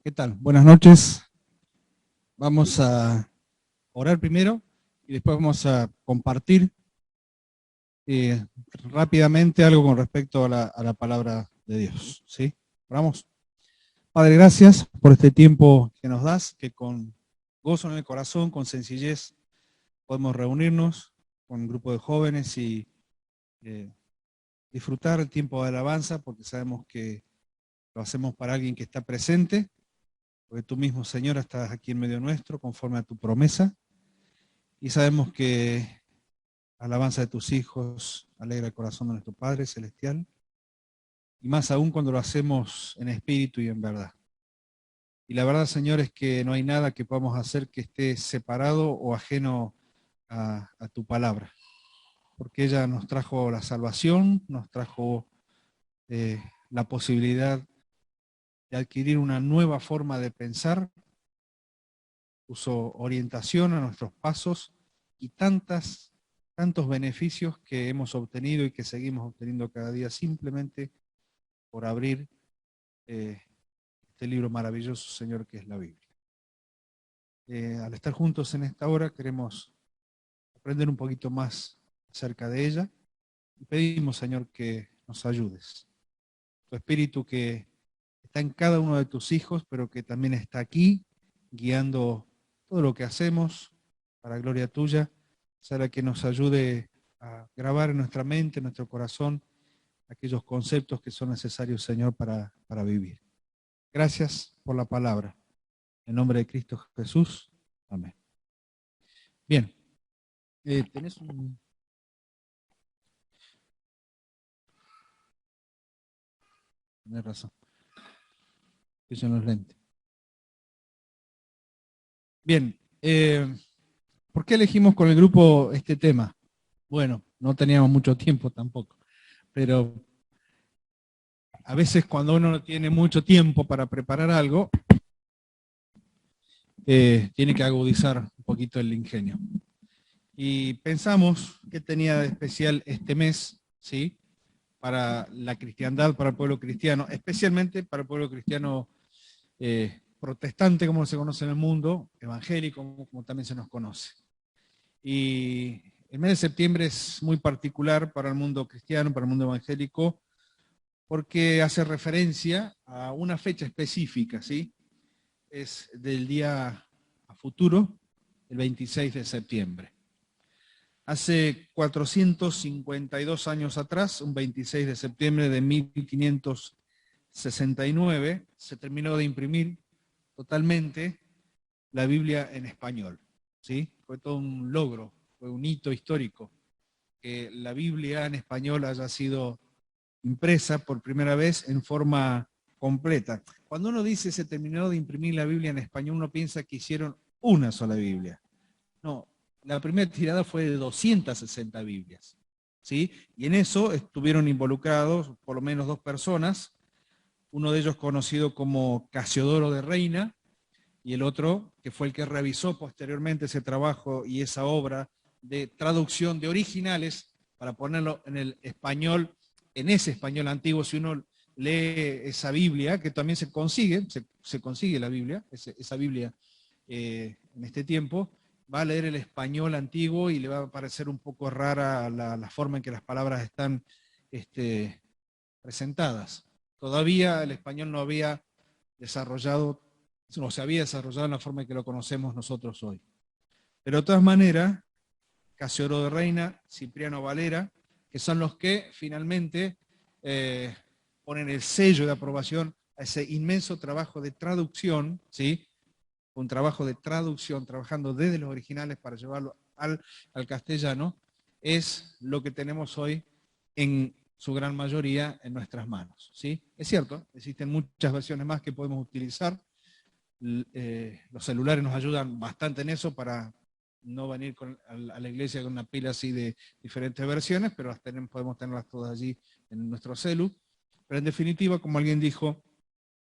¿Qué tal? Buenas noches. Vamos a orar primero y después vamos a compartir rápidamente algo con respecto a la palabra de Dios. ¿Sí? Oramos. Padre, gracias por este tiempo que nos das, que con gozo en el corazón, con sencillez, podemos reunirnos con un grupo de jóvenes y disfrutar el tiempo de alabanza, porque sabemos que lo hacemos para alguien que está presente, porque tú mismo, Señor, estás aquí en medio nuestro, conforme a tu promesa, y sabemos que la alabanza de tus hijos alegra el corazón de nuestro Padre Celestial, y más aún cuando lo hacemos en espíritu y en verdad. Y la verdad, Señor, es que no hay nada que podamos hacer que esté separado o ajeno a tu palabra, porque ella nos trajo la salvación, nos trajo la posibilidad de adquirir una nueva forma de pensar, puso orientación a nuestros pasos y tantos beneficios que hemos obtenido y que seguimos obteniendo cada día simplemente por abrir este libro maravilloso, Señor, que es la Biblia. Al estar juntos en esta hora queremos aprender un poquito más acerca de ella y pedimos, Señor, que nos ayudes. Tu Espíritu que está en cada uno de tus hijos, pero que también está aquí guiando todo lo que hacemos para gloria tuya, sea que nos ayude a grabar en nuestra mente, en nuestro corazón, aquellos conceptos que son necesarios, Señor, para vivir. Gracias por la palabra. En nombre de Cristo Jesús. Amén. Bien. ¿Tenés un...? Tenés razón. Que son los lentes. Bien. ¿Por qué elegimos con el grupo este tema? Bueno, no teníamos mucho tiempo tampoco, pero a veces cuando uno no tiene mucho tiempo para preparar algo, tiene que agudizar un poquito el ingenio. Y pensamos que tenía de especial este mes, ¿sí? Para la cristiandad, para el pueblo cristiano, especialmente para el pueblo cristiano protestante, como se conoce en el mundo, evangélico, como también se nos conoce. Y el mes de septiembre es muy particular para el mundo cristiano, para el mundo evangélico, porque hace referencia a una fecha específica, ¿sí? Es del día a futuro, el 26 de septiembre. Hace 452 años atrás, un 26 de septiembre de 1569, se terminó de imprimir totalmente la Biblia en español, ¿sí? Fue todo un logro, fue un hito histórico que la Biblia en español haya sido impresa por primera vez en forma completa. Cuando uno dice se terminó de imprimir la Biblia en español, uno piensa que hicieron una sola Biblia. No, la primera tirada fue de 260 Biblias, ¿sí? Y en eso estuvieron involucrados por lo menos dos personas, uno de ellos conocido como Casiodoro de Reina, y el otro, que fue el que revisó posteriormente ese trabajo y esa obra de traducción de originales para ponerlo en el español, en ese español antiguo. Si uno lee esa Biblia, que también se consigue la Biblia, esa Biblia en este tiempo, va a leer el español antiguo y le va a parecer un poco rara la forma en que las palabras están presentadas. Todavía el español no había desarrollado, no se había desarrollado en la forma en que lo conocemos nosotros hoy. Pero de todas maneras, Casiodoro de Reina, Cipriano Valera, que son los que finalmente ponen el sello de aprobación a ese inmenso trabajo de traducción, ¿sí? Un trabajo de traducción, trabajando desde los originales para llevarlo al castellano, es lo que tenemos hoy en su gran mayoría en nuestras manos, ¿sí? Es cierto, existen muchas versiones más que podemos utilizar. Los celulares nos ayudan bastante en eso para no venir a la iglesia con una pila así de diferentes versiones, pero podemos tenerlas todas allí en nuestro celu. Pero en definitiva, como alguien dijo,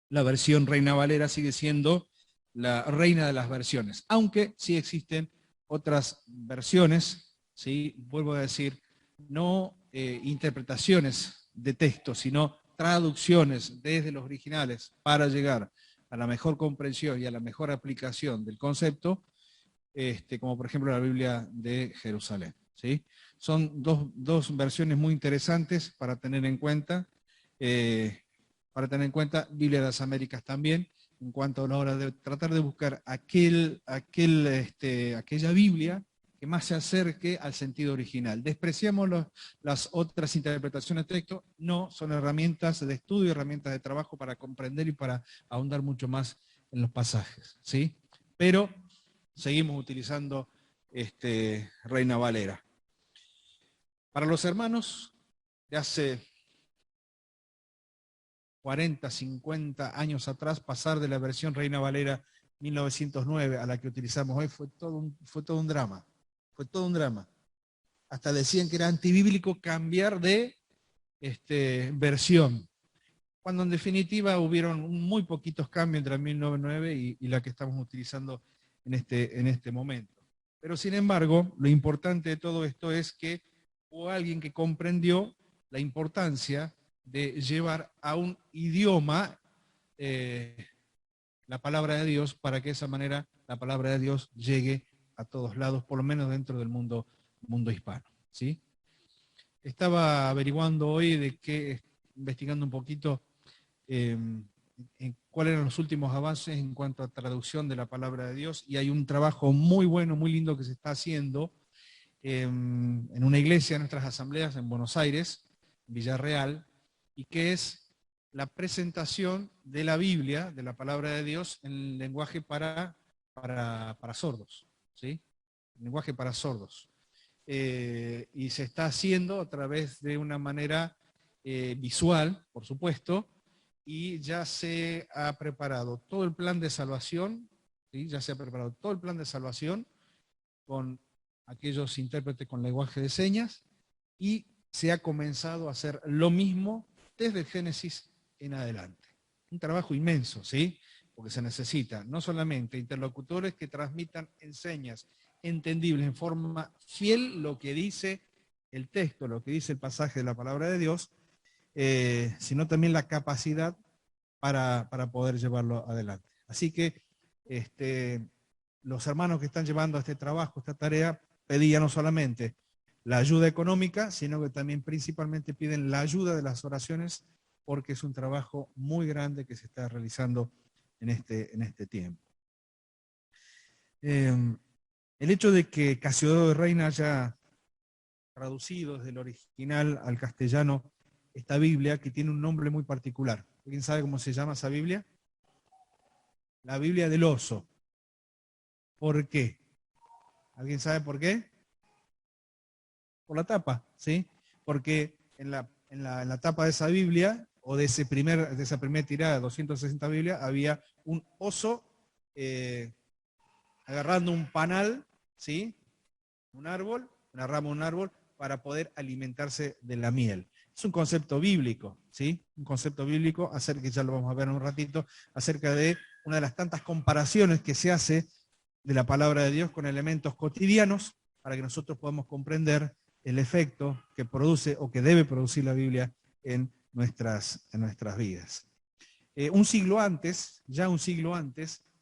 la versión Reina Valera sigue siendo la reina de las versiones, aunque sí existen otras versiones, ¿sí? Vuelvo a decir, no interpretaciones de texto, sino traducciones desde los originales para llegar a la mejor comprensión y a la mejor aplicación del concepto, como por ejemplo la Biblia de Jerusalén, ¿sí? Son dos versiones muy interesantes para tener en cuenta. Biblia de las Américas también, en cuanto a la hora de tratar de buscar aquella Biblia que más se acerque al sentido original. Despreciamos las otras interpretaciones de texto, no, son herramientas de estudio, herramientas de trabajo para comprender y para ahondar mucho más en los pasajes, ¿sí? Pero seguimos utilizando Reina Valera. Para los hermanos de hace 40, 50 años atrás, pasar de la versión Reina Valera 1909 a la que utilizamos hoy fue todo un drama. Fue todo un drama. Hasta decían que era antibíblico cambiar de versión, cuando en definitiva hubieron muy poquitos cambios entre 1909 y la que estamos utilizando en este momento. Pero sin embargo, lo importante de todo esto es que hubo alguien que comprendió la importancia de llevar a un idioma la palabra de Dios, para que de esa manera la palabra de Dios llegue a todos lados, por lo menos dentro del mundo hispano, ¿sí? Estaba averiguando hoy investigando un poquito en cuáles eran los últimos avances en cuanto a traducción de la palabra de Dios, y hay un trabajo muy bueno, muy lindo que se está haciendo en una iglesia, en nuestras asambleas en Buenos Aires, Villarreal, y que es la presentación de la Biblia, de la palabra de Dios, en lenguaje para sordos, ¿sí? Lenguaje para sordos. Y se está haciendo a través de una manera visual, por supuesto, y ya se ha preparado todo el plan de salvación, ¿sí? Ya se ha preparado todo el plan de salvación con aquellos intérpretes con lenguaje de señas, y se ha comenzado a hacer lo mismo desde el Génesis en adelante. Un trabajo inmenso, ¿sí? Porque se necesita no solamente interlocutores que transmitan en señas entendibles, en forma fiel, lo que dice el texto, lo que dice el pasaje de la palabra de Dios, sino también la capacidad para poder llevarlo adelante. Así que los hermanos que están llevando este trabajo, esta tarea, pedían no solamente la ayuda económica, sino que también principalmente piden la ayuda de las oraciones, porque es un trabajo muy grande que se está realizando en este tiempo. El hecho de que Casiodoro de Reina haya traducido desde el original al castellano esta Biblia, que tiene un nombre muy particular. ¿Alguien sabe cómo se llama esa Biblia? La Biblia del oso. ¿Por qué? ¿Alguien sabe por qué? Por la tapa, ¿sí? Porque en la tapa de esa Biblia, o de esa primera tirada de 260 Biblias, había un oso agarrando un panal, ¿sí? Un árbol, una rama de un árbol, para poder alimentarse de la miel. Es un concepto bíblico, ¿sí? Un concepto bíblico, que ya lo vamos a ver en un ratito, acerca de una de las tantas comparaciones que se hace de la palabra de Dios con elementos cotidianos, para que nosotros podamos comprender el efecto que produce o que debe producir la Biblia en nuestras vidas. Un siglo antes,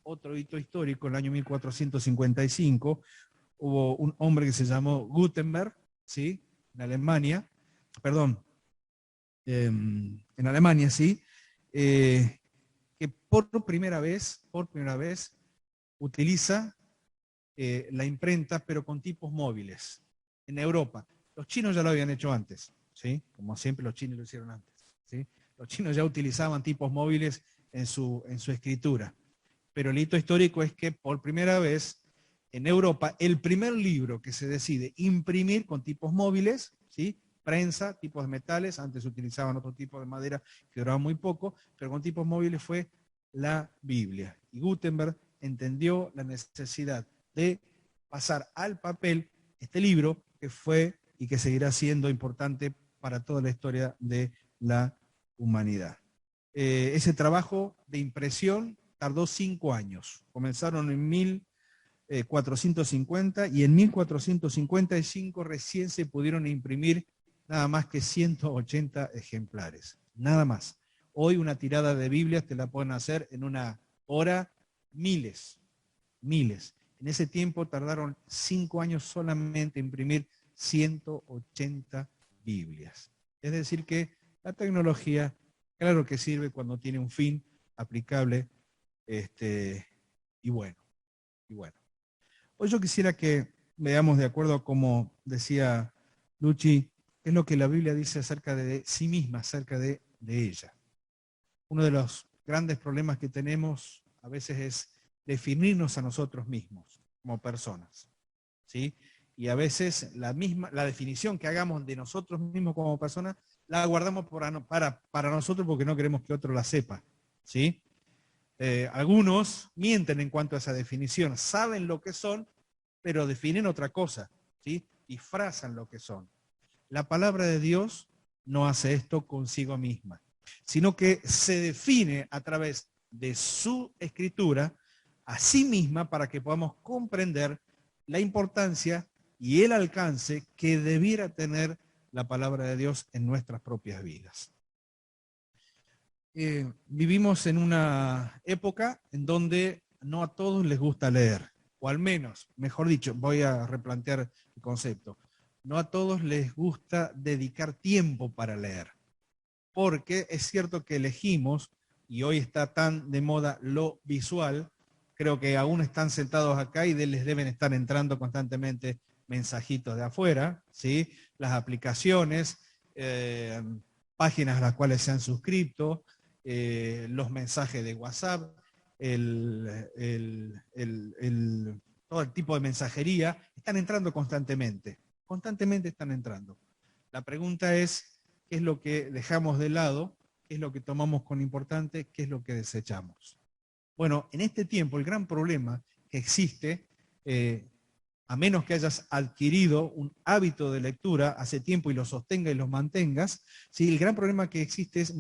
otro hito histórico, en el año 1455, hubo un hombre que se llamó Gutenberg, ¿sí? En Alemania, ¿sí? Que por primera vez utiliza la imprenta, pero con tipos móviles, en Europa. Los chinos ya lo habían hecho antes, ¿sí? Como siempre los chinos lo hicieron antes, ¿sí? Los chinos ya utilizaban tipos móviles en su escritura. Pero el hito histórico es que por primera vez en Europa, el primer libro que se decide imprimir con tipos móviles, ¿sí? Prensa, tipos de metales, antes utilizaban otro tipo de madera que duraba muy poco, pero con tipos móviles fue la Biblia. Y Gutenberg entendió la necesidad de pasar al papel este libro, que fue y que seguirá siendo importante para toda la historia de la humanidad. Ese trabajo de impresión tardó 5 años. Comenzaron en 1450 y en 1455 recién se pudieron imprimir nada más que 180 ejemplares. Nada más. Hoy una tirada de Biblias te la pueden hacer en una Ahora miles. En ese tiempo tardaron 5 años solamente en imprimir 180 Biblias. Es decir que la tecnología, claro que sirve cuando tiene un fin aplicable, y bueno. Hoy yo quisiera que veamos, de acuerdo a como decía Luchi, qué es lo que la Biblia dice acerca de sí misma, acerca de ella. Uno de los grandes problemas que tenemos a veces es definirnos a nosotros mismos como personas, ¿sí? Y a veces la definición que hagamos de nosotros mismos como personas la guardamos para nosotros porque no queremos que otro la sepa, ¿sí? Algunos mienten en cuanto a esa definición, saben lo que son, pero definen otra cosa, ¿sí? Disfrazan lo que son. La palabra de Dios no hace esto consigo misma, sino que se define a través de su escritura a sí misma para que podamos comprender la importancia y el alcance que debiera tener la palabra de Dios en nuestras propias vidas. Vivimos en una época en donde no a todos les gusta leer, o al menos, mejor dicho, voy a replantear el concepto, no a todos les gusta dedicar tiempo para leer, porque es cierto que elegimos, y hoy está tan de moda lo visual, creo que aún están sentados acá y les deben estar entrando constantemente mensajitos de afuera, ¿sí? Las aplicaciones, páginas a las cuales se han suscrito, los mensajes de WhatsApp, todo el tipo de mensajería, están entrando constantemente están entrando. La pregunta es, ¿qué es lo que dejamos de lado? ¿Qué es lo que tomamos con importante? ¿Qué es lo que desechamos? Bueno, en este tiempo el gran problema que existe, a menos que hayas adquirido un hábito de lectura hace tiempo y lo sostengas y lo mantengas, ¿sí? El gran problema que existe es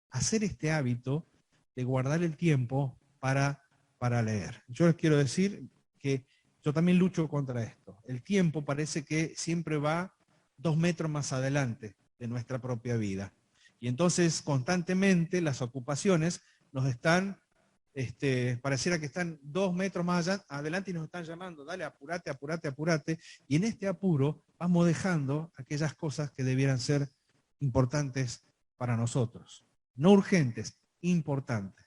hacer este hábito de guardar el tiempo para leer. Yo les quiero decir que yo también lucho contra esto. El tiempo parece que siempre va 2 metros más adelante de nuestra propia vida. Y entonces constantemente las ocupaciones nos están, pareciera que están 2 metros más allá, adelante y nos están llamando, dale, apurate, apurate, apurate. Y en este apuro vamos dejando aquellas cosas que debieran ser importantes para nosotros. No urgentes, importantes.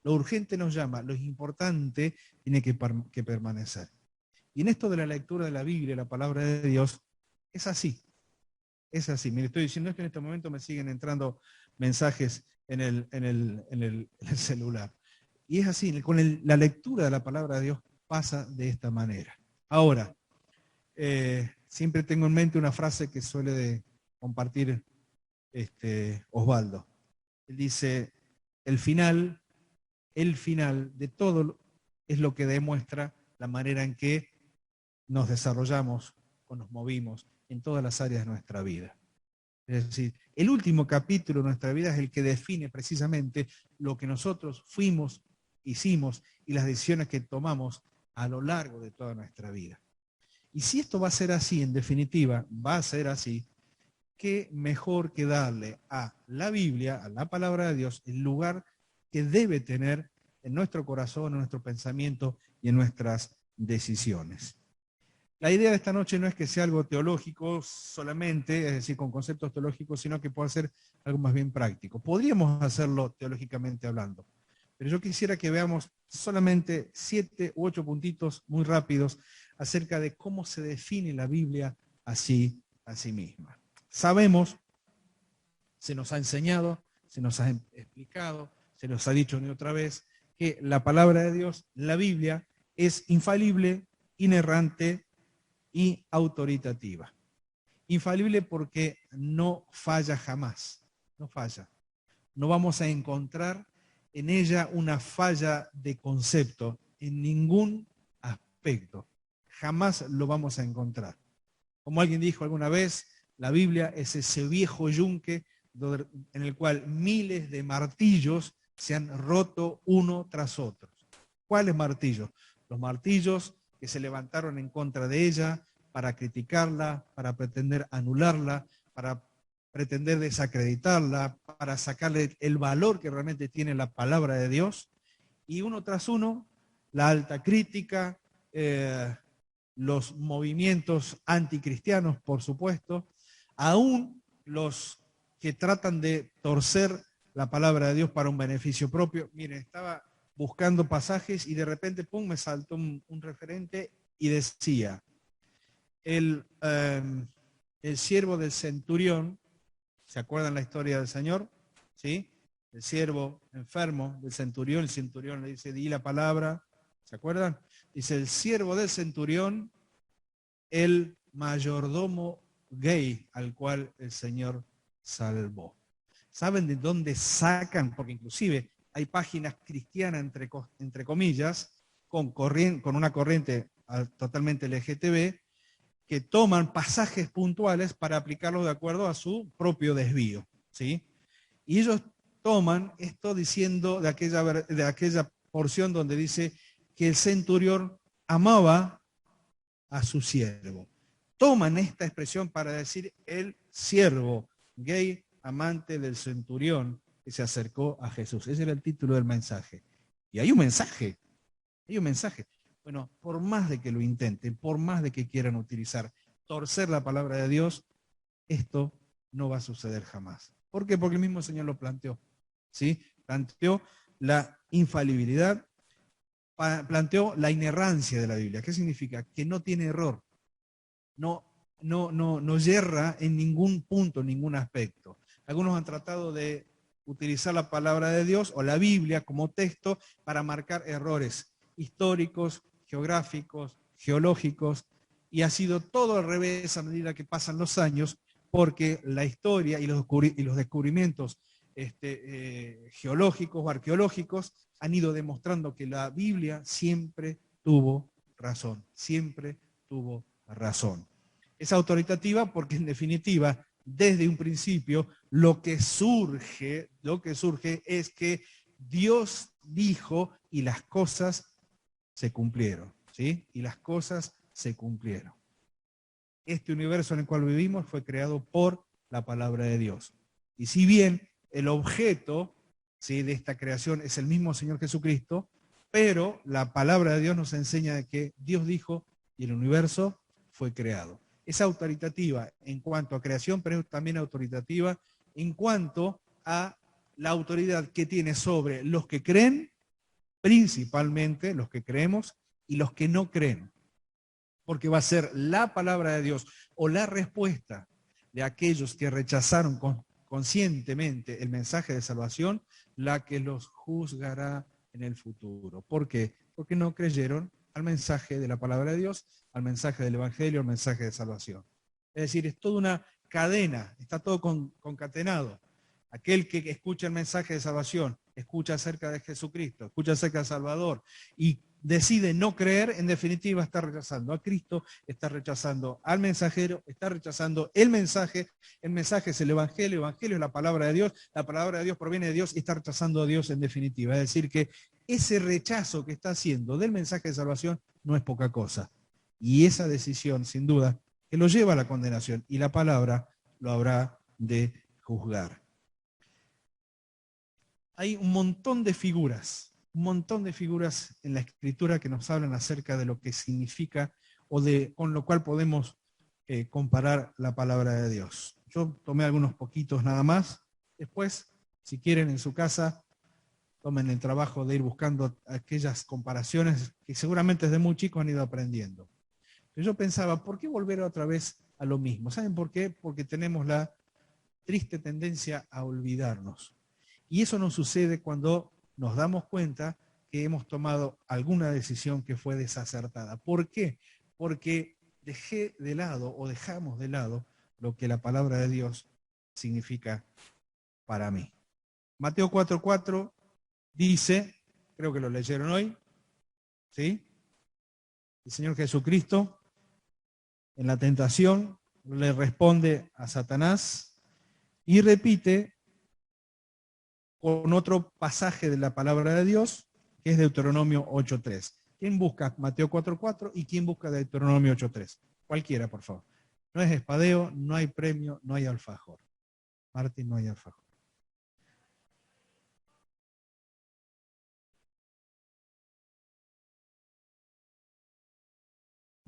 Lo urgente nos llama, lo importante tiene que permanecer. Y en esto de la lectura de la Biblia, la palabra de Dios, es así. Es así. Mire, estoy diciendo que en este momento me siguen entrando mensajes en el celular. Y es así, con la lectura de la palabra de Dios pasa de esta manera. Ahora, siempre tengo en mente una frase que suele compartir Osvaldo. Él dice, el final de todo es lo que demuestra la manera en que nos desarrollamos o nos movimos en todas las áreas de nuestra vida. Es decir, el último capítulo de nuestra vida es el que define precisamente lo que nosotros fuimos, hicimos y las decisiones que tomamos a lo largo de toda nuestra vida. Y si esto va a ser así, en definitiva, va a ser así, qué mejor que darle a la Biblia, a la palabra de Dios, el lugar que debe tener en nuestro corazón, en nuestro pensamiento y en nuestras decisiones. La idea de esta noche no es que sea algo teológico solamente, es decir, con conceptos teológicos, sino que pueda ser algo más bien práctico. Podríamos hacerlo teológicamente hablando, pero yo quisiera que veamos solamente 7 u 8 puntitos muy rápidos acerca de cómo se define la Biblia a sí misma. Sabemos, se nos ha enseñado, se nos ha explicado, se nos ha dicho una y otra vez, que la palabra de Dios, la Biblia, es infalible, inerrante y autoritativa. Infalible porque no falla jamás, no falla. No vamos a encontrar en ella una falla de concepto en ningún aspecto. Jamás lo vamos a encontrar. Como alguien dijo alguna vez, la Biblia es ese viejo yunque en el cual miles de martillos se han roto uno tras otro. ¿Cuáles martillos? Los martillos que se levantaron en contra de ella para criticarla, para pretender anularla, para pretender desacreditarla, para sacarle el valor que realmente tiene la palabra de Dios. Y uno tras uno, la alta crítica, los movimientos anticristianos, por supuesto, aún los que tratan de torcer la palabra de Dios para un beneficio propio. Miren, estaba buscando pasajes y de repente, pum, me saltó un referente y decía, el siervo del centurión, ¿se acuerdan la historia del Señor? ¿Sí? El siervo enfermo del centurión, el centurión le dice, di la palabra, ¿se acuerdan? Dice, el siervo del centurión, el mayordomo gay al cual el Señor salvó. ¿Saben de dónde sacan? Porque inclusive hay páginas cristianas, entre comillas, con una corriente totalmente LGTB, que toman pasajes puntuales para aplicarlos de acuerdo a su propio desvío, ¿sí? Y ellos toman esto diciendo de aquella porción donde dice que el centurión amaba a su siervo. Toman esta expresión para decir el siervo gay amante del centurión que se acercó a Jesús. Ese era el título del mensaje. Y hay un mensaje, hay un mensaje. Bueno, por más de que lo intenten, por más de que quieran utilizar, torcer la palabra de Dios, esto no va a suceder jamás. ¿Por qué? Porque el mismo Señor lo planteó. ¿Sí? Planteó la infalibilidad, planteó la inerrancia de la Biblia. ¿Qué significa? Que no tiene error. No yerra en ningún punto, en ningún aspecto. Algunos han tratado de utilizar la palabra de Dios o la Biblia como texto para marcar errores históricos, geográficos, geológicos, y ha sido todo al revés a medida que pasan los años, porque la historia y los descubrimientos geológicos o arqueológicos han ido demostrando que la Biblia siempre tuvo razón, siempre tuvo razón. Es autoritativa porque en definitiva, desde un principio, lo que surge es que Dios dijo y las cosas se cumplieron, ¿sí? Y las cosas se cumplieron. Este universo en el cual vivimos fue creado por la palabra de Dios. Y si bien el objeto, ¿sí?, de esta creación es el mismo Señor Jesucristo, pero la palabra de Dios nos enseña que Dios dijo y el universo fue creado. Es autoritativa en cuanto a creación, pero es también autoritativa en cuanto a la autoridad que tiene sobre los que creen, principalmente los que creemos, y los que no creen. Porque va a ser la palabra de Dios o la respuesta de aquellos que rechazaron conscientemente el mensaje de salvación, la que los juzgará en el futuro. ¿Por qué? Porque no creyeron al mensaje de la palabra de Dios, al mensaje del Evangelio, al mensaje de salvación. Es decir, es toda una cadena, está todo concatenado. Aquel que escucha el mensaje de salvación, escucha acerca de Jesucristo, escucha acerca del Salvador y decide no creer, en definitiva está rechazando a Cristo, está rechazando al mensajero, está rechazando el mensaje es el Evangelio es la palabra de Dios proviene de Dios y está rechazando a Dios en definitiva. Es decir, que ese rechazo que está haciendo del mensaje de salvación no es poca cosa. Y esa decisión, sin duda, que lo lleva a la condenación y la palabra lo habrá de juzgar. Hay un montón de figuras en la Escritura que nos hablan acerca de lo que significa o con lo cual podemos comparar la palabra de Dios. Yo tomé algunos poquitos nada más. Después, si quieren en su casa, tomen el trabajo de ir buscando aquellas comparaciones que seguramente desde muy chicos han ido aprendiendo. Pero yo pensaba, ¿por qué volver otra vez a lo mismo? ¿Saben por qué? Porque tenemos la triste tendencia a olvidarnos. Y eso nos sucede cuando nos damos cuenta que hemos tomado alguna decisión que fue desacertada. ¿Por qué? Porque dejé de lado o dejamos de lado lo que la palabra de Dios significa para mí. Mateo 4:4 dice, creo que lo leyeron hoy, ¿sí? El Señor Jesucristo en la tentación le responde a Satanás y repite con otro pasaje de la palabra de Dios, que es Deuteronomio 8:3. ¿Quién busca Mateo 4:4 y quién busca Deuteronomio 8:3? Cualquiera, por favor. No es espadeo, no hay premio, no hay alfajor. Martín, no hay alfajor.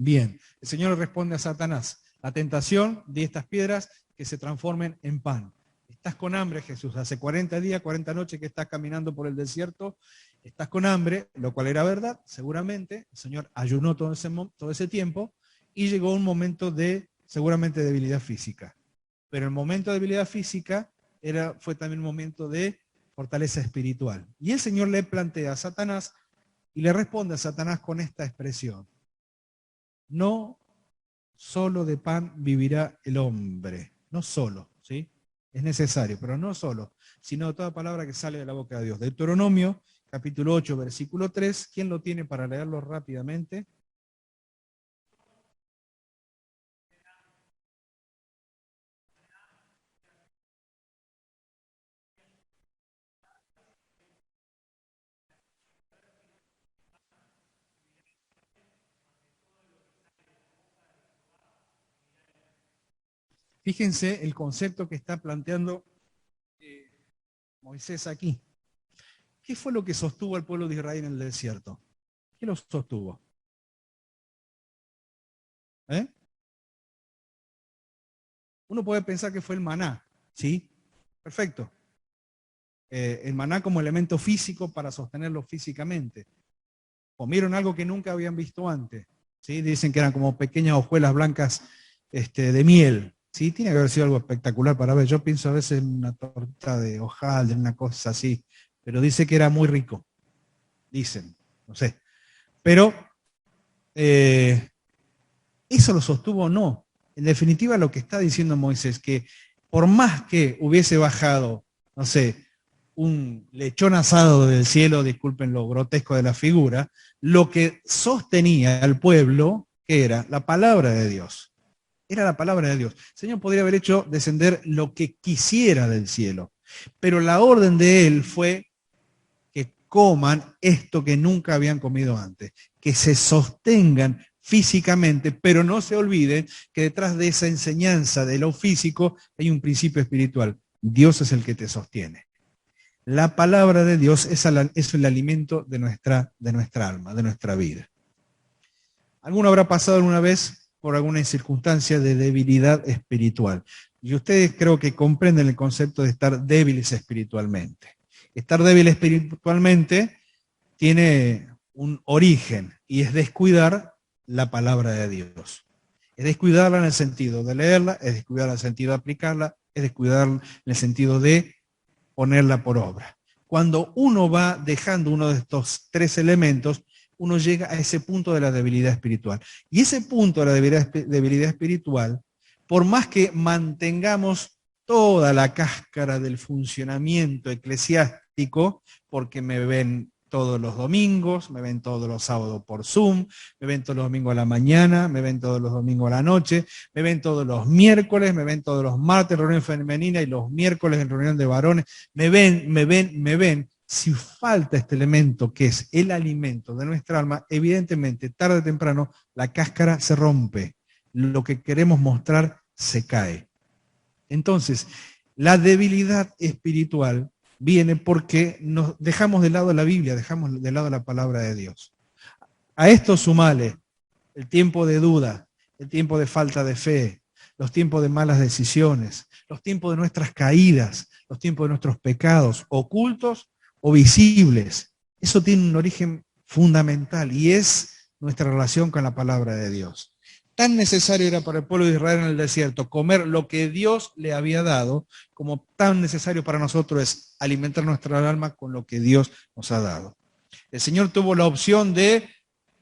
Bien, el Señor responde a Satanás, la tentación de estas piedras que se transformen en pan. Estás con hambre, Jesús, hace 40 días, 40 noches que estás caminando por el desierto, estás con hambre, lo cual era verdad, seguramente, el Señor ayunó todo ese tiempo y llegó un momento de, seguramente, debilidad física. Pero el momento de debilidad física fue también un momento de fortaleza espiritual. Y el Señor le plantea a Satanás y le responde a Satanás con esta expresión: no solo de pan vivirá el hombre, no solo, ¿sí? Es necesario, pero no solo, sino de toda palabra que sale de la boca de Dios. Deuteronomio, capítulo 8, versículo 3, ¿quién lo tiene para leerlo rápidamente? Fíjense el concepto que está planteando Moisés aquí. ¿Qué fue lo que sostuvo al pueblo de Israel en el desierto? ¿Qué lo sostuvo? ¿Eh? Uno puede pensar que fue el maná, ¿sí? Perfecto. El maná como elemento físico para sostenerlo físicamente. Comieron algo que nunca habían visto antes, ¿sí? Dicen que eran como pequeñas hojuelas blancas de miel, ¿sí? Tiene que haber sido algo espectacular para ver. Yo pienso a veces en una torta de hojaldre, una cosa así, pero dice que era muy rico. Dicen, no sé. Pero ¿eso lo sostuvo o no? En definitiva, lo que está diciendo Moisés, que por más que hubiese bajado, no sé, un lechón asado del cielo, disculpen lo grotesco de la figura, lo que sostenía al pueblo, que era la palabra de Dios. Era la palabra de Dios. El Señor podría haber hecho descender lo que quisiera del cielo, pero la orden de Él fue que coman esto que nunca habían comido antes, que se sostengan físicamente, pero no se olviden que detrás de esa enseñanza de lo físico hay un principio espiritual. Dios es el que te sostiene. La palabra de Dios es el alimento de nuestra alma, de nuestra vida. ¿Alguno habrá pasado alguna vez por alguna circunstancia de debilidad espiritual? Y ustedes creo que comprenden el concepto de estar débiles espiritualmente. Estar débil espiritualmente tiene un origen y es descuidar la palabra de Dios. Es descuidarla en el sentido de leerla, es descuidarla en el sentido de aplicarla, es descuidarla en el sentido de ponerla por obra. Cuando uno va dejando uno de estos tres elementos, uno llega a ese punto de la debilidad espiritual. Y ese punto de la debilidad espiritual, por más que mantengamos toda la cáscara del funcionamiento eclesiástico, porque me ven todos los domingos, me ven todos los sábados por Zoom, me ven todos los domingos a la mañana, me ven todos los domingos a la noche, me ven todos los miércoles, me ven todos los martes en reunión femenina y los miércoles en reunión de varones, me ven. Si falta este elemento que es el alimento de nuestra alma, evidentemente, tarde o temprano, la cáscara se rompe. Lo que queremos mostrar se cae. Entonces, la debilidad espiritual viene porque nos dejamos de lado la Biblia, dejamos de lado la palabra de Dios. A esto sumale el tiempo de duda, el tiempo de falta de fe, los tiempos de malas decisiones, los tiempos de nuestras caídas, los tiempos de nuestros pecados, ocultos o visibles. Eso tiene un origen fundamental y es nuestra relación con la palabra de Dios. Tan necesario era para el pueblo de Israel en el desierto comer lo que Dios le había dado, como tan necesario para nosotros es alimentar nuestra alma con lo que Dios nos ha dado. El Señor tuvo la opción de,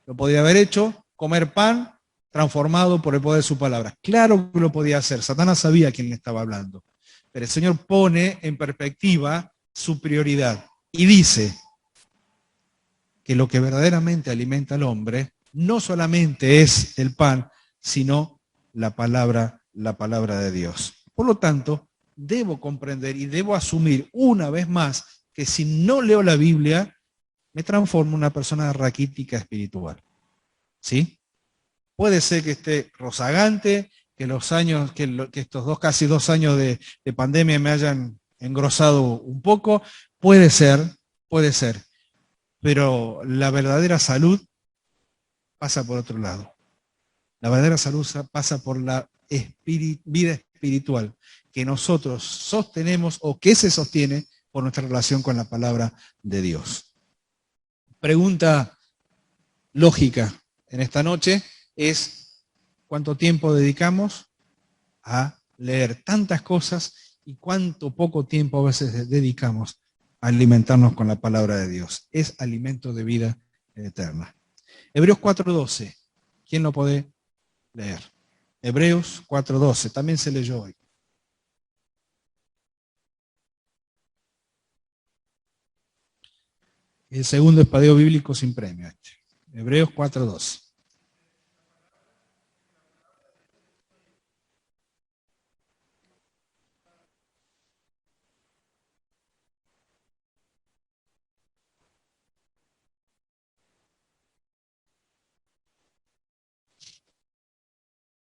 lo podía haber hecho, comer pan transformado por el poder de su palabra. Claro que lo podía hacer, Satanás sabía quién le estaba hablando, pero el Señor pone en perspectiva su prioridad y dice que lo que verdaderamente alimenta al hombre no solamente es el pan, sino la palabra de Dios. Por lo tanto, debo comprender y debo asumir una vez más que si no leo la Biblia, me transformo en una persona raquítica espiritual. ¿Sí? Puede ser que esté rozagante, que estos casi dos años de pandemia me hayan engrosado un poco. Puede ser, pero la verdadera salud pasa por otro lado. La verdadera salud pasa por la vida espiritual que nosotros sostenemos o que se sostiene por nuestra relación con la palabra de Dios. Pregunta lógica en esta noche es: ¿cuánto tiempo dedicamos a leer tantas cosas y cuánto poco tiempo a veces dedicamos a alimentarnos con la palabra de Dios? Es alimento de vida eterna. Hebreos 4:12. ¿Quién lo puede leer? Hebreos 4:12. También se leyó hoy. El segundo espadeo bíblico sin premio. Hebreos 4:12.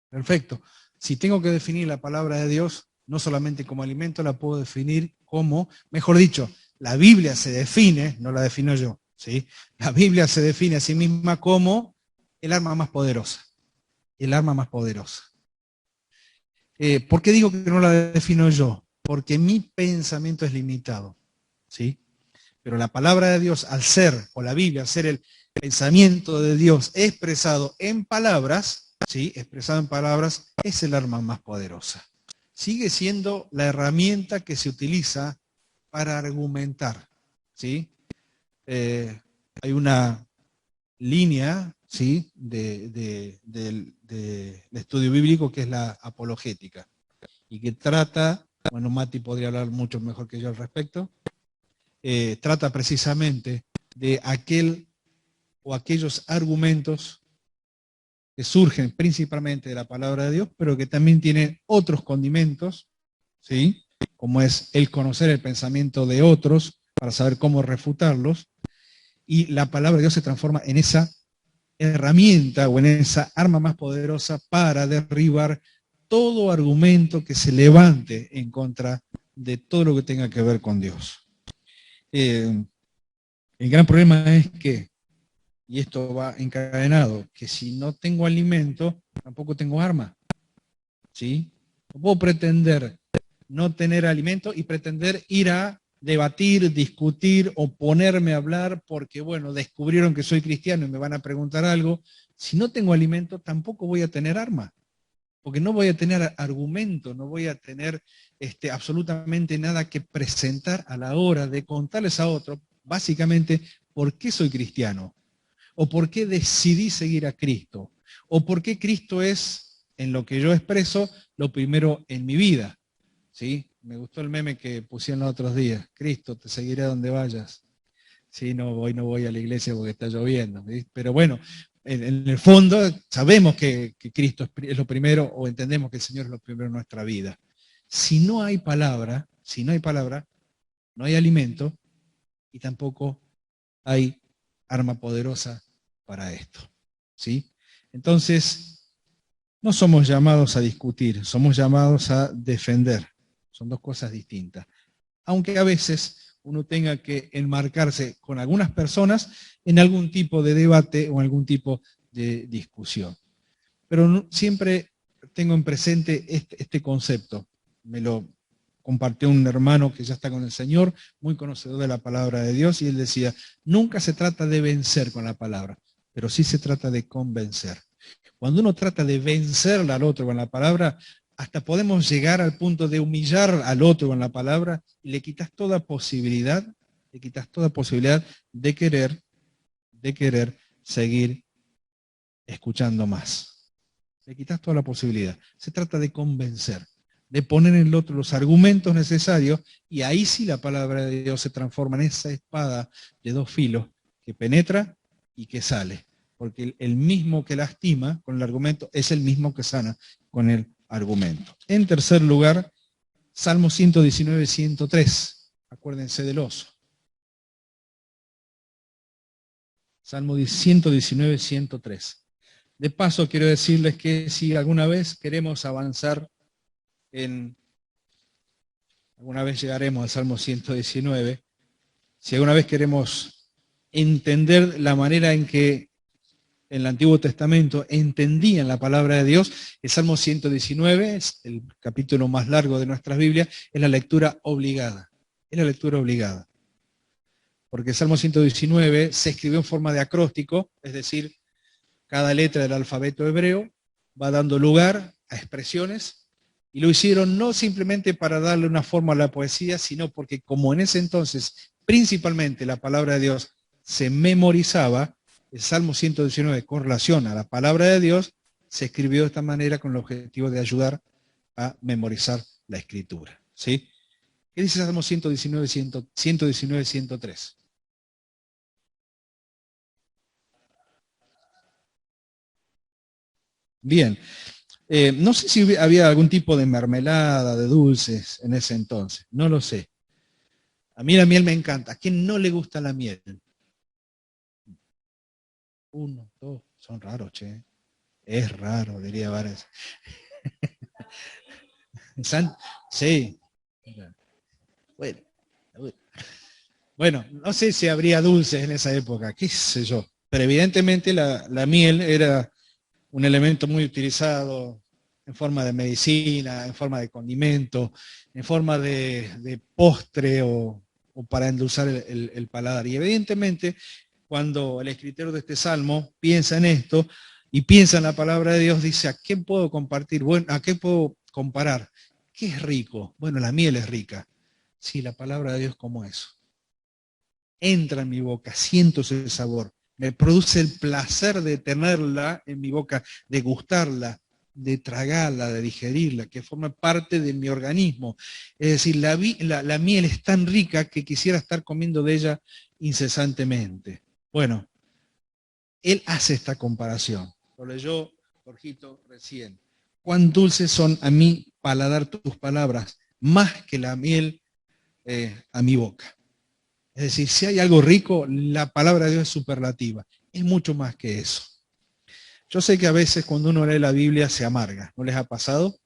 Perfecto. Si tengo que definir la palabra de Dios, no solamente como alimento, la puedo definir como, mejor dicho, la Biblia se define, no la defino yo, ¿sí? La Biblia se define a sí misma como el arma más poderosa. El arma más poderosa. ¿Por qué digo que no la defino yo? Porque mi pensamiento es limitado, ¿sí? Pero la palabra de Dios, al ser, o la Biblia, al ser el pensamiento de Dios expresado en palabras, ¿sí? Expresado en palabras, es el arma más poderosa. Sigue siendo la herramienta que se utiliza para argumentar, ¿sí? Hay una línea, ¿sí? del estudio bíblico que es la apologética y que trata, bueno, Mati podría hablar mucho mejor que yo al respecto, trata precisamente de aquel o aquellos argumentos que surgen principalmente de la palabra de Dios, pero que también tienen otros condimentos, ¿sí? Como es el conocer el pensamiento de otros para saber cómo refutarlos, y la palabra de Dios se transforma en esa herramienta o en esa arma más poderosa para derribar todo argumento que se levante en contra de todo lo que tenga que ver con Dios. El gran problema es que, y esto va encadenado, que si no tengo alimento, tampoco tengo arma, ¿sí? No puedo pretender no tener alimento y pretender ir a debatir, discutir o ponerme a hablar porque, bueno, descubrieron que soy cristiano y me van a preguntar algo. Si no tengo alimento, tampoco voy a tener arma, porque no voy a tener argumento, no voy a tener absolutamente nada que presentar a la hora de contarles a otros, básicamente, por qué soy cristiano, o por qué decidí seguir a Cristo, o por qué Cristo es, en lo que yo expreso, lo primero en mi vida. ¿Sí? Me gustó el meme que pusieron los otros días. Cristo, te seguiré donde vayas. Sí, no, hoy no voy a la iglesia porque está lloviendo. ¿Sí? Pero bueno, en el fondo sabemos que Cristo es lo primero, o entendemos que el Señor es lo primero en nuestra vida. Si no hay palabra, no hay alimento y tampoco hay arma poderosa para esto. ¿Sí? Entonces, no somos llamados a discutir, somos llamados a defender. Son dos cosas distintas. Aunque a veces uno tenga que enmarcarse con algunas personas en algún tipo de debate o algún tipo de discusión. Pero siempre tengo en presente este concepto. Me lo compartió un hermano que ya está con el Señor, muy conocedor de la palabra de Dios, y él decía, nunca se trata de vencer con la palabra, pero sí se trata de convencer. Cuando uno trata de vencer al otro con la palabra, hasta podemos llegar al punto de humillar al otro con la palabra y le quitas toda posibilidad de querer seguir escuchando más. Le quitas toda la posibilidad. Se trata de convencer, de poner en el otro los argumentos necesarios, y ahí sí la palabra de Dios se transforma en esa espada de dos filos que penetra y que sale. Porque el mismo que lastima con el argumento es el mismo que sana con el argumento. En tercer lugar, Salmo 119, 103. Acuérdense del oso. Salmo 119, 103. De paso, quiero decirles que si alguna vez queremos avanzar alguna vez llegaremos al Salmo 119, si alguna vez queremos entender la manera en que en el Antiguo Testamento entendían la palabra de Dios, el Salmo 119, es el capítulo más largo de nuestras Biblias, es la lectura obligada. Es la lectura obligada. Porque el Salmo 119 se escribió en forma de acróstico, es decir, cada letra del alfabeto hebreo va dando lugar a expresiones, y lo hicieron no simplemente para darle una forma a la poesía, sino porque como en ese entonces principalmente la palabra de Dios se memorizaba, el Salmo 119 con relación a la palabra de Dios se escribió de esta manera con el objetivo de ayudar a memorizar la escritura. ¿Sí? ¿Qué dice el Salmo 119, 103? Bien, no sé si había algún tipo de mermelada, de dulces en ese entonces, no lo sé. A mí la miel me encanta. ¿A quién no le gusta la miel? Uno, dos, son raros, che. Es raro, diría Vares. Sí. Bueno, bueno, no sé si habría dulces en esa época, qué sé yo. Pero evidentemente la miel era un elemento muy utilizado en forma de medicina, en forma de condimento, en forma de postre o para endulzar el paladar. Y evidentemente, cuando el escritor de este salmo piensa en esto y piensa en la palabra de Dios, dice, ¿a qué puedo compartir? Bueno, ¿a qué puedo comparar? ¿Qué es rico? Bueno, la miel es rica. Sí, la palabra de Dios como eso. Entra en mi boca, siento ese sabor, me produce el placer de tenerla en mi boca, de gustarla, de tragarla, de digerirla, que forma parte de mi organismo. Es decir, la miel es tan rica que quisiera estar comiendo de ella incesantemente. Bueno, él hace esta comparación. Lo leyó Jorgito recién. Cuán dulces son a mi paladar tus palabras, más que la miel a mi boca. Es decir, si hay algo rico, la palabra de Dios es superlativa. Es mucho más que eso. Yo sé que a veces cuando uno lee la Biblia se amarga. ¿No les ha pasado?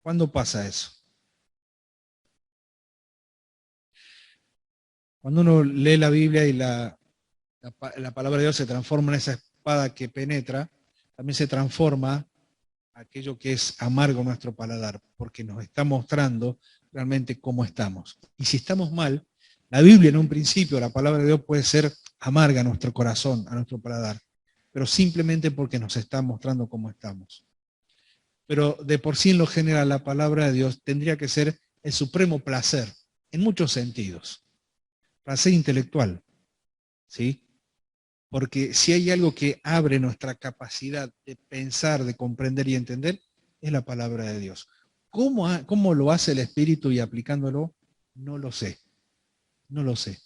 ¿Cuándo pasa eso? Cuando uno lee la Biblia y la palabra de Dios se transforma en esa espada que penetra, también se transforma aquello que es amargo a nuestro paladar, porque nos está mostrando realmente cómo estamos. Y si estamos mal, la Biblia en un principio, la palabra de Dios puede ser amarga a nuestro corazón, a nuestro paladar, pero simplemente porque nos está mostrando cómo estamos. Pero de por sí en lo general la palabra de Dios tendría que ser el supremo placer, en muchos sentidos. Placer intelectual, ¿sí? Porque si hay algo que abre nuestra capacidad de pensar, de comprender y entender, es la palabra de Dios. ¿Cómo lo hace el Espíritu y aplicándolo? No lo sé, no lo sé.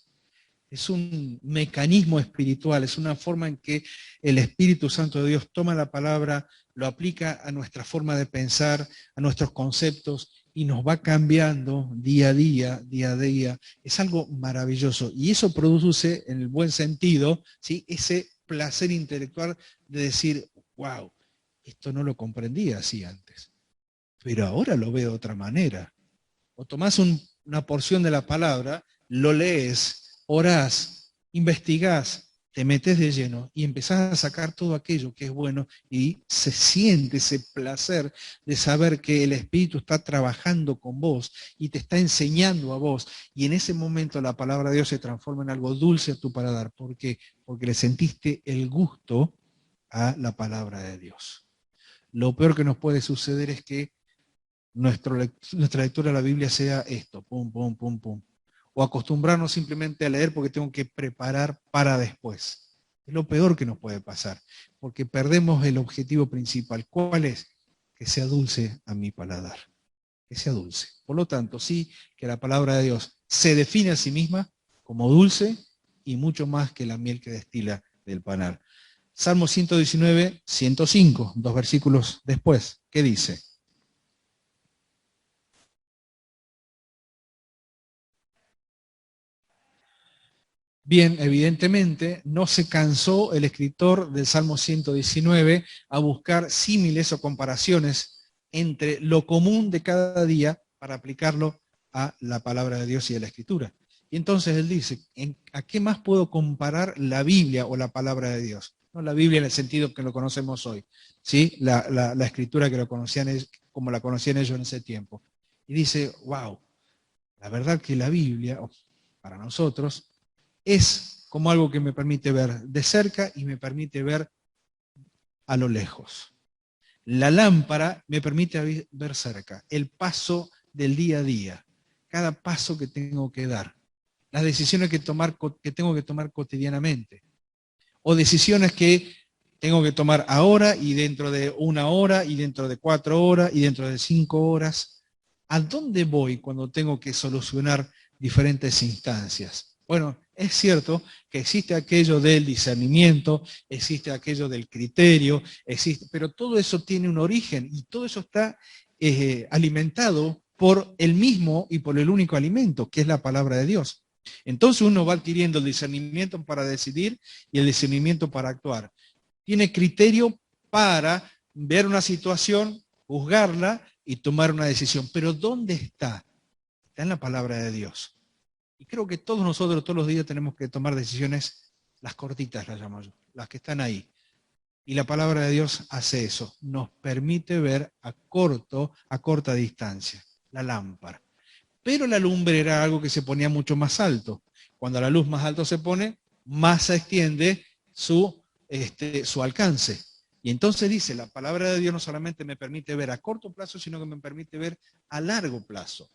Es un mecanismo espiritual, es una forma en que el Espíritu Santo de Dios toma la palabra, lo aplica a nuestra forma de pensar, a nuestros conceptos y nos va cambiando día a día, día a día. Es algo maravilloso y eso produce, en el buen sentido, ¿sí?, ese placer intelectual de decir, wow, esto no lo comprendía así antes, pero ahora lo veo de otra manera. O tomás una porción de la palabra, lo lees, orás, investigás, te metes de lleno y empezás a sacar todo aquello que es bueno y se siente ese placer de saber que el Espíritu está trabajando con vos y te está enseñando a vos. Y en ese momento la palabra de Dios se transforma en algo dulce a tu paladar. ¿Por qué? Porque le sentiste el gusto a la palabra de Dios. Lo peor que nos puede suceder es que nuestra lectura de la Biblia sea esto, pum, pum, pum, pum. O acostumbrarnos simplemente a leer porque tengo que preparar para después. Es lo peor que nos puede pasar, porque perdemos el objetivo principal. ¿Cuál es? Que sea dulce a mi paladar, que sea dulce. Por lo tanto, sí que la palabra de Dios se define a sí misma como dulce y mucho más que la miel que destila del panal. Salmo 119, 105, dos versículos después, ¿qué dice? Bien, evidentemente no se cansó el escritor del Salmo 119 a buscar símiles o comparaciones entre lo común de cada día para aplicarlo a la palabra de Dios y a la escritura. Y entonces él dice, ¿a qué más puedo comparar la Biblia o la palabra de Dios? no la Biblia en el sentido que lo conocemos hoy, ¿sí? La escritura que lo conocían como la conocían ellos en ese tiempo. Y dice, wow, la verdad que la Biblia, para nosotros, es como algo que me permite ver de cerca y me permite ver a lo lejos. La lámpara me permite ver cerca, el paso del día a día, cada paso que tengo que dar, las decisiones que tengo que tomar cotidianamente, o decisiones que tengo que tomar ahora y dentro de 1 hora y dentro de 4 horas y dentro de 5 horas. ¿A dónde voy cuando tengo que solucionar diferentes instancias? Bueno, es cierto que existe aquello del discernimiento, existe aquello del criterio, pero todo eso tiene un origen y todo eso está alimentado por el mismo y por el único alimento, que es la palabra de Dios. Entonces uno va adquiriendo el discernimiento para decidir y el discernimiento para actuar. Tiene criterio para ver una situación, juzgarla y tomar una decisión. Pero ¿dónde está? Está en la palabra de Dios. Y creo que todos nosotros, todos los días, tenemos que tomar decisiones, las cortitas las llamo yo, las que están ahí. Y la palabra de Dios hace eso, nos permite ver a corta distancia, la lámpara. Pero la lumbre era algo que se ponía mucho más alto. Cuando la luz más alto se pone, más se extiende su alcance. Y entonces dice, la palabra de Dios no solamente me permite ver a corto plazo, sino que me permite ver a largo plazo.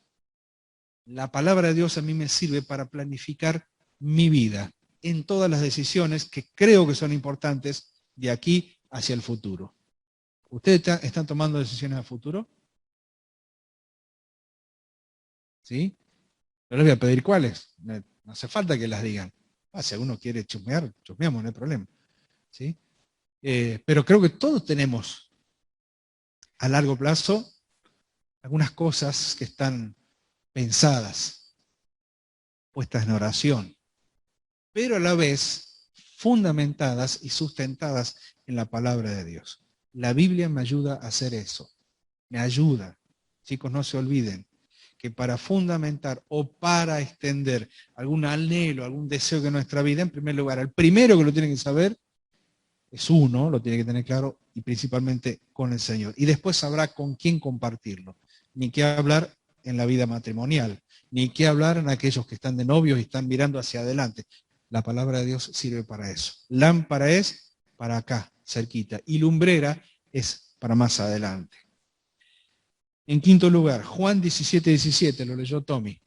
La palabra de Dios a mí me sirve para planificar mi vida en todas las decisiones que creo que son importantes de aquí hacia el futuro. ¿Ustedes están tomando decisiones a futuro? ¿Sí? No les voy a pedir cuáles. No hace falta que las digan. Si uno quiere chusmear, chusmeamos, no hay problema. ¿Sí? Pero creo que todos tenemos a largo plazo algunas cosas que están pensadas, puestas en oración, pero a la vez fundamentadas y sustentadas en la palabra de Dios. La Biblia me ayuda a hacer eso. Me ayuda. Chicos, no se olviden que para fundamentar o para extender algún anhelo, algún deseo que en nuestra vida, en primer lugar, el primero que lo tienen que saber es uno, lo tiene que tener claro, y principalmente con el Señor. Y después sabrá con quién compartirlo. Ni qué hablar en la vida matrimonial, ni qué hablar en aquellos que están de novios y están mirando hacia adelante. La palabra de Dios sirve para eso. Lámpara es para acá, cerquita, y lumbrera es para más adelante. En quinto lugar, Juan 17:17, lo leyó Tommy.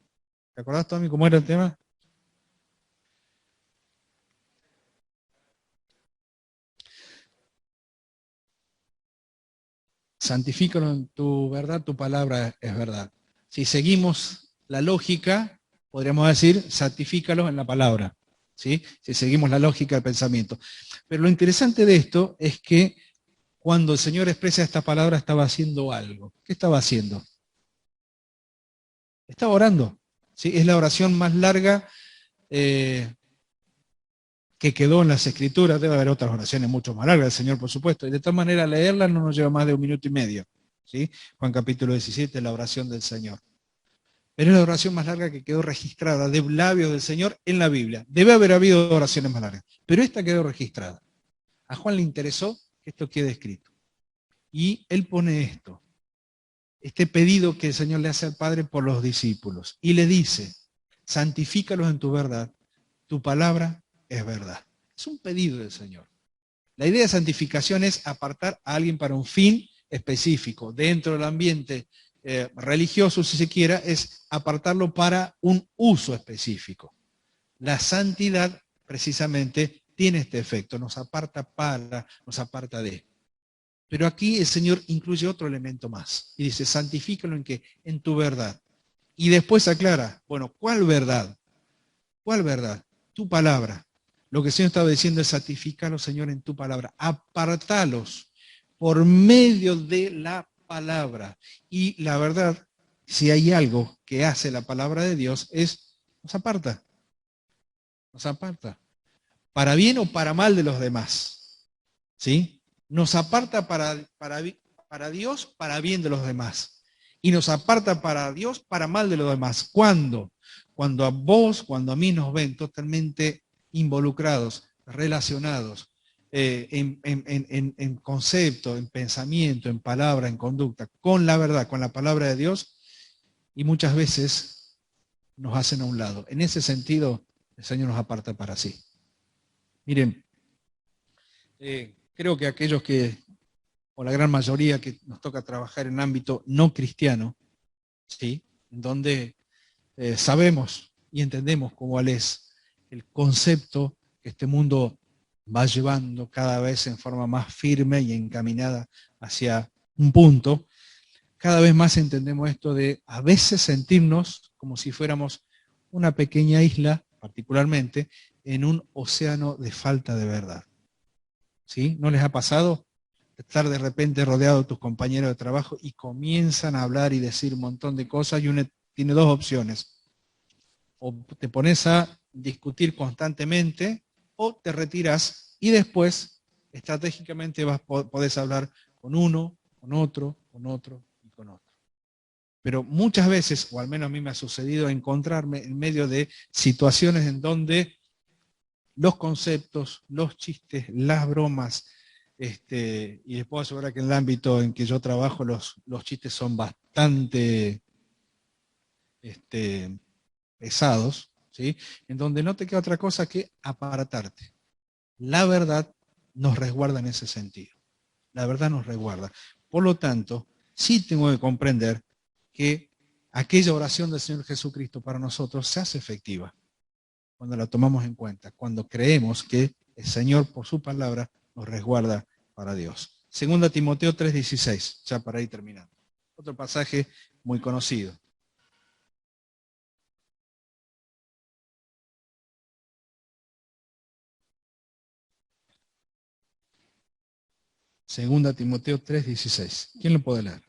¿Te acordás, Tommy, cómo era el tema? Santifícalo en tu verdad, tu palabra es verdad. Si seguimos la lógica, podríamos decir, santifícalo en la palabra. ¿Sí? Si seguimos la lógica del pensamiento. Pero lo interesante de esto es que cuando el Señor expresa esta palabra estaba haciendo algo. ¿Qué estaba haciendo? Estaba orando. ¿Sí? Es la oración más larga que quedó en las Escrituras. Debe haber otras oraciones mucho más largas del Señor, por supuesto. Y de tal manera leerla no nos lleva más de 1 minuto y medio. ¿Sí? Juan capítulo 17, la oración del Señor. Pero es la oración más larga que quedó registrada de labios del Señor en la Biblia. Debe haber habido oraciones más largas, pero esta quedó registrada. A Juan le interesó que esto quede escrito. Y él pone esto, este pedido que el Señor le hace al Padre por los discípulos. Y le dice, santifícalos en tu verdad, tu palabra es verdad. Es un pedido del Señor. La idea de santificación es apartar a alguien para un fin específico. Dentro del ambiente religioso, si se quiera, es apartarlo para un uso específico. La santidad, precisamente, tiene este efecto. Nos aparta de. Pero aquí el Señor incluye otro elemento más. Y dice, santifícalo en qué? En tu verdad. Y después aclara, bueno, ¿cuál verdad? ¿Cuál verdad? Tu palabra. Lo que el Señor estaba diciendo es santifícalos, Señor, en tu palabra. Apartalos por medio de la palabra. Y la verdad, si hay algo que hace la palabra de Dios, es nos aparta. Nos aparta. Para bien o para mal de los demás. ¿Sí? Nos aparta para Dios, para bien de los demás. Y nos aparta para Dios, para mal de los demás. ¿Cuándo? Cuando a vos, cuando a mí nos ven totalmente involucrados, relacionados, en concepto, en pensamiento, en palabra, en conducta, con la verdad, con la palabra de Dios, y muchas veces nos hacen a un lado. En ese sentido, el Señor nos aparta para sí. Miren, creo que aquellos que, o la gran mayoría que nos toca trabajar en ámbito no cristiano, ¿sí? Donde sabemos y entendemos cuál es el concepto que este mundo va llevando cada vez en forma más firme y encaminada hacia un punto. Cada vez más entendemos esto de a veces sentirnos como si fuéramos una pequeña isla, particularmente, en un océano de falta de verdad. ¿Sí? ¿No les ha pasado estar de repente rodeado de tus compañeros de trabajo y comienzan a hablar y decir un montón de cosas y uno tiene dos opciones? O te pones a discutir constantemente o te retiras y después estratégicamente podés hablar con uno, con otro y con otro. Pero muchas veces, o al menos a mí me ha sucedido, encontrarme en medio de situaciones en donde los conceptos, los chistes, las bromas, y les puedo asegurar que en el ámbito en que yo trabajo los chistes son bastante pesados, ¿sí? En donde no te queda otra cosa que apartarte. La verdad nos resguarda en ese sentido. La verdad nos resguarda. Por lo tanto, sí tengo que comprender que aquella oración del Señor Jesucristo para nosotros se hace efectiva cuando la tomamos en cuenta, cuando creemos que el Señor por su palabra nos resguarda para Dios. Segunda Timoteo 3:16, ya para ir terminando. Otro pasaje muy conocido. Segunda Timoteo 3:16. ¿Quién lo puede leer?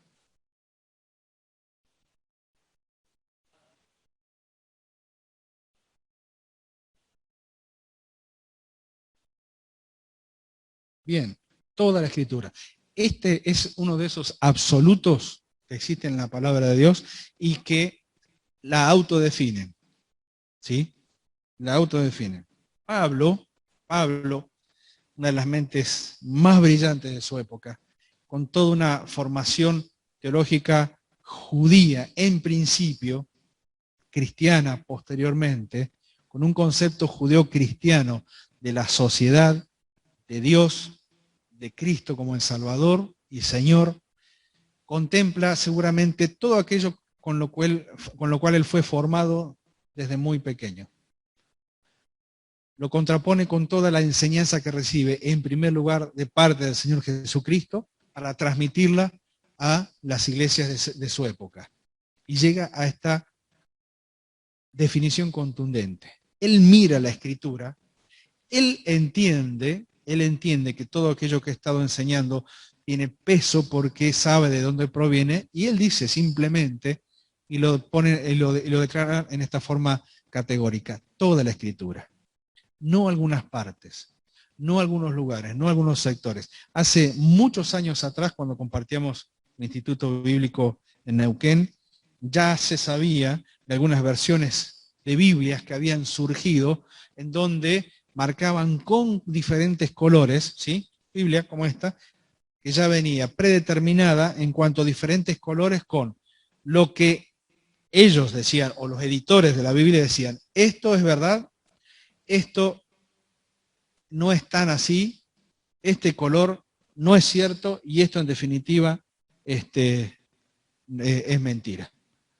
Bien, toda la Escritura. Este es uno de esos absolutos que existen en la palabra de Dios y que la autodefinen. ¿Sí? La autodefinen. Pablo, una de las mentes más brillantes de su época, con toda una formación teológica judía en principio, cristiana posteriormente, con un concepto judeo-cristiano de la sociedad, de Dios, de Cristo como el Salvador y Señor, contempla seguramente todo aquello con lo cual él fue formado desde muy pequeño. Lo contrapone con toda la enseñanza que recibe, en primer lugar, de parte del Señor Jesucristo, para transmitirla a las iglesias de su época. Y llega a esta definición contundente. Él mira la Escritura, él entiende que todo aquello que ha estado enseñando tiene peso porque sabe de dónde proviene, y él dice simplemente, y lo declara en esta forma categórica, toda la Escritura. No algunas partes, no algunos lugares, no algunos sectores. Hace muchos años atrás, cuando compartíamos el Instituto Bíblico en Neuquén, ya se sabía de algunas versiones de Biblias que habían surgido en donde marcaban con diferentes colores, ¿sí? Biblia como esta, que ya venía predeterminada en cuanto a diferentes colores con lo que ellos decían, o los editores de la Biblia decían, esto es verdad, esto no es tan así, este color no es cierto y esto en definitiva es mentira.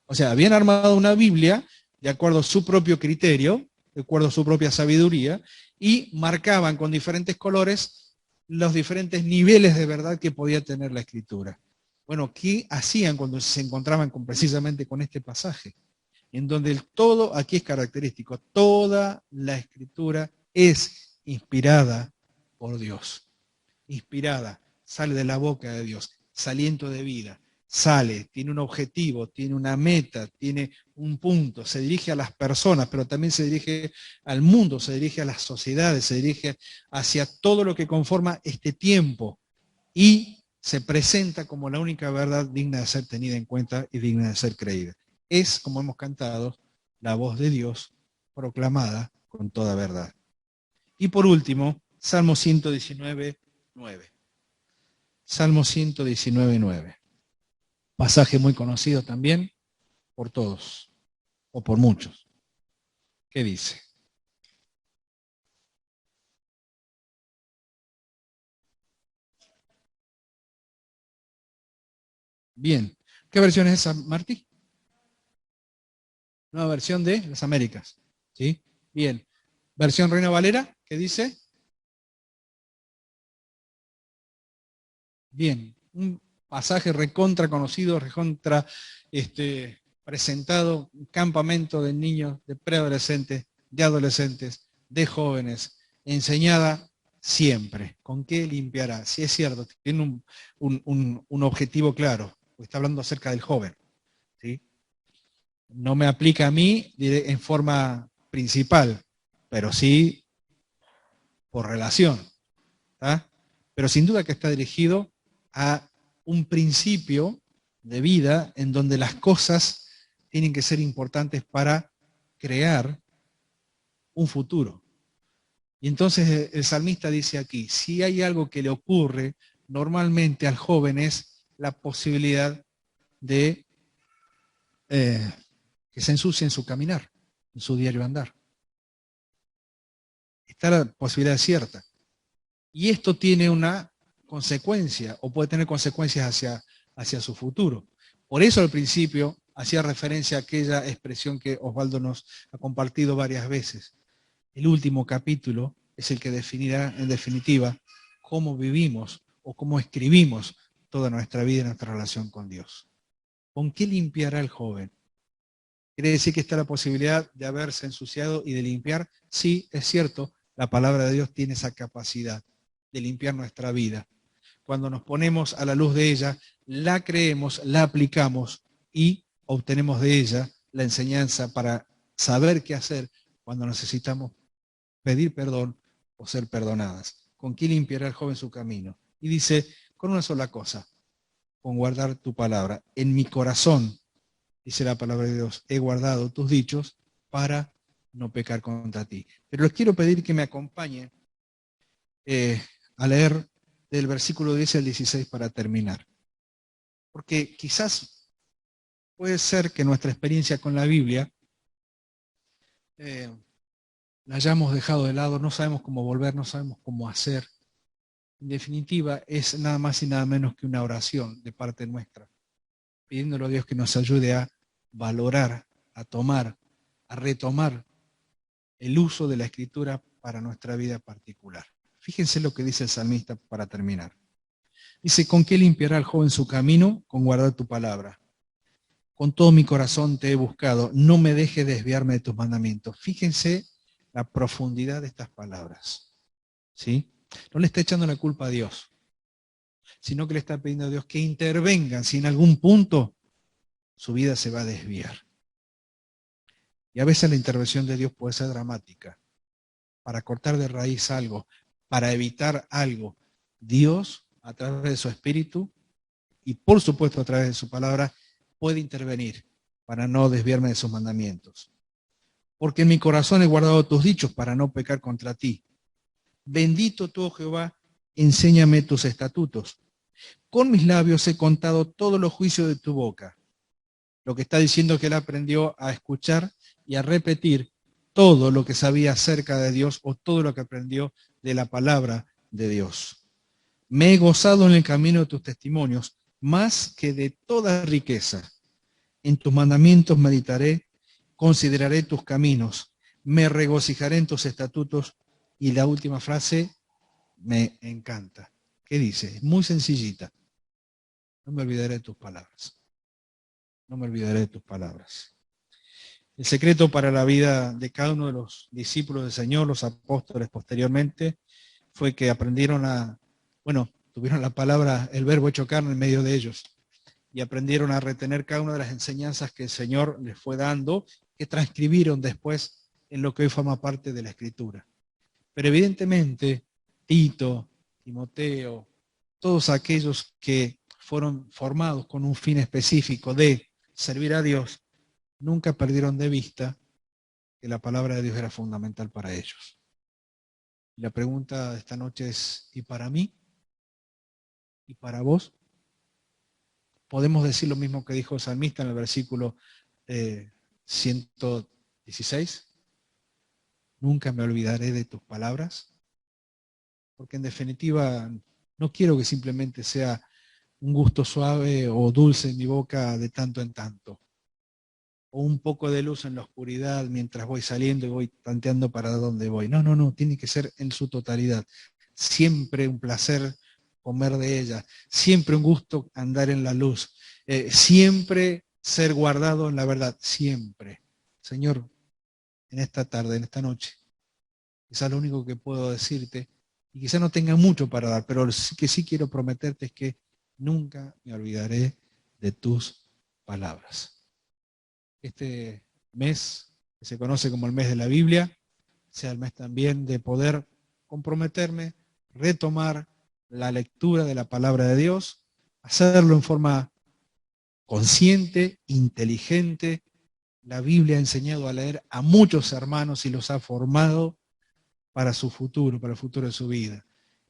O sea, habían armado una Biblia de acuerdo a su propio criterio, de acuerdo a su propia sabiduría, y marcaban con diferentes colores los diferentes niveles de verdad que podía tener la Escritura. Bueno, ¿qué hacían cuando se encontraban precisamente con este pasaje? En donde el todo aquí es característico, toda la Escritura es inspirada por Dios. Inspirada, sale de la boca de Dios, saliento de vida, sale, tiene un objetivo, tiene una meta, tiene un punto, se dirige a las personas, pero también se dirige al mundo, se dirige a las sociedades, se dirige hacia todo lo que conforma este tiempo y se presenta como la única verdad digna de ser tenida en cuenta y digna de ser creída. Es, como hemos cantado, la voz de Dios proclamada con toda verdad. Y por último, Salmo 119, 9. Salmo 119, 9. Pasaje muy conocido también por todos, o por muchos. ¿Qué dice? Bien. ¿Qué versión es esa, Martí? Nueva versión de las Américas. ¿Sí? Bien. Versión Reina Valera, ¿qué dice? Bien. Un pasaje recontra conocido, recontra presentado, un campamento de niños, de preadolescentes, de adolescentes, de jóvenes, enseñada siempre. ¿Con qué limpiará? Si es cierto, tiene un objetivo claro, está hablando acerca del joven. ¿Sí? No me aplica a mí en forma principal, pero sí por relación. ¿Tá? Pero sin duda que está dirigido a un principio de vida en donde las cosas tienen que ser importantes para crear un futuro. Y entonces el salmista dice aquí, si hay algo que le ocurre normalmente al joven es la posibilidad de que se ensucie en su caminar, en su diario andar. Está la posibilidad cierta. Y esto tiene una consecuencia, o puede tener consecuencias hacia su futuro. Por eso al principio hacía referencia a aquella expresión que Osvaldo nos ha compartido varias veces. El último capítulo es el que definirá, en definitiva, cómo vivimos o cómo escribimos toda nuestra vida y nuestra relación con Dios. ¿Con qué limpiará el joven? ¿Quiere decir que está la posibilidad de haberse ensuciado y de limpiar? Sí, es cierto, la palabra de Dios tiene esa capacidad de limpiar nuestra vida. Cuando nos ponemos a la luz de ella, la creemos, la aplicamos y obtenemos de ella la enseñanza para saber qué hacer cuando necesitamos pedir perdón o ser perdonadas. ¿Con qué limpiará el joven su camino? Y dice, con una sola cosa, con guardar tu palabra. En mi corazón, dice la palabra de Dios, he guardado tus dichos para no pecar contra ti. Pero les quiero pedir que me acompañen a leer del versículo 10 al 16 para terminar. Porque quizás puede ser que nuestra experiencia con la Biblia la hayamos dejado de lado, no sabemos cómo volver, no sabemos cómo hacer. En definitiva, es nada más y nada menos que una oración de parte nuestra, pidiéndole a Dios que nos ayude a valorar, a tomar, a retomar el uso de la Escritura para nuestra vida particular. Fíjense lo que dice el salmista para terminar. Dice, ¿con qué limpiará el joven su camino? Con guardar tu palabra. Con todo mi corazón te he buscado, no me dejes desviarme de tus mandamientos. Fíjense la profundidad de estas palabras. ¿Sí? No le está echando la culpa a Dios, sino que le está pidiendo a Dios que intervengan si en algún punto su vida se va a desviar. Y a veces la intervención de Dios puede ser dramática, para cortar de raíz algo, para evitar algo. Dios, a través de su Espíritu, y por supuesto a través de su palabra, puede intervenir para no desviarme de sus mandamientos. Porque en mi corazón he guardado tus dichos para no pecar contra ti. Bendito tú, oh Jehová, enséñame tus estatutos. Con mis labios he contado todos los juicios de tu boca. Lo que está diciendo es que él aprendió a escuchar y a repetir todo lo que sabía acerca de Dios o todo lo que aprendió de la palabra de Dios. Me he gozado en el camino de tus testimonios, más que de toda riqueza. En tus mandamientos meditaré, consideraré tus caminos, me regocijaré en tus estatutos. Y la última frase me encanta. ¿Qué dice? Es muy sencillita. No me olvidaré de tus palabras. No me olvidaré de tus palabras. El secreto para la vida de cada uno de los discípulos del Señor, los apóstoles posteriormente, fue que aprendieron tuvieron la palabra, el verbo hecho carne en medio de ellos, y aprendieron a retener cada una de las enseñanzas que el Señor les fue dando, que transcribieron después en lo que hoy forma parte de la Escritura. Pero evidentemente, Tito, Timoteo, todos aquellos que fueron formados con un fin específico de servir a Dios, nunca perdieron de vista que la palabra de Dios era fundamental para ellos. Y la pregunta de esta noche es, ¿y para mí? ¿Y para vos? Podemos decir lo mismo que dijo el salmista en el versículo 116. Nunca me olvidaré de tus palabras. Porque en definitiva no quiero que simplemente sea un gusto suave o dulce en mi boca de tanto en tanto. O un poco de luz en la oscuridad mientras voy saliendo y voy tanteando para dónde voy. No, no, no, tiene que ser en su totalidad. Siempre un placer comer de ella, siempre un gusto andar en la luz, siempre ser guardado en la verdad, siempre. Señor, en esta tarde, en esta noche, quizás lo único que puedo decirte, y quizás no tenga mucho para dar, pero que sí quiero prometerte es que nunca me olvidaré de tus palabras. Este mes, que se conoce como el mes de la Biblia, sea el mes también de poder comprometerme, retomar la lectura de la palabra de Dios, hacerlo en forma consciente, inteligente. La Biblia ha enseñado a leer a muchos hermanos y los ha formado para su futuro, para el futuro de su vida.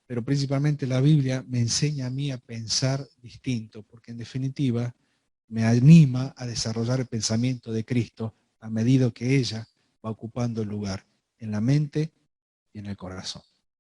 Pero principalmente la Biblia me enseña a mí a pensar distinto, porque en definitiva me anima a desarrollar el pensamiento de Cristo a medida que ella va ocupando el lugar en la mente y en el corazón.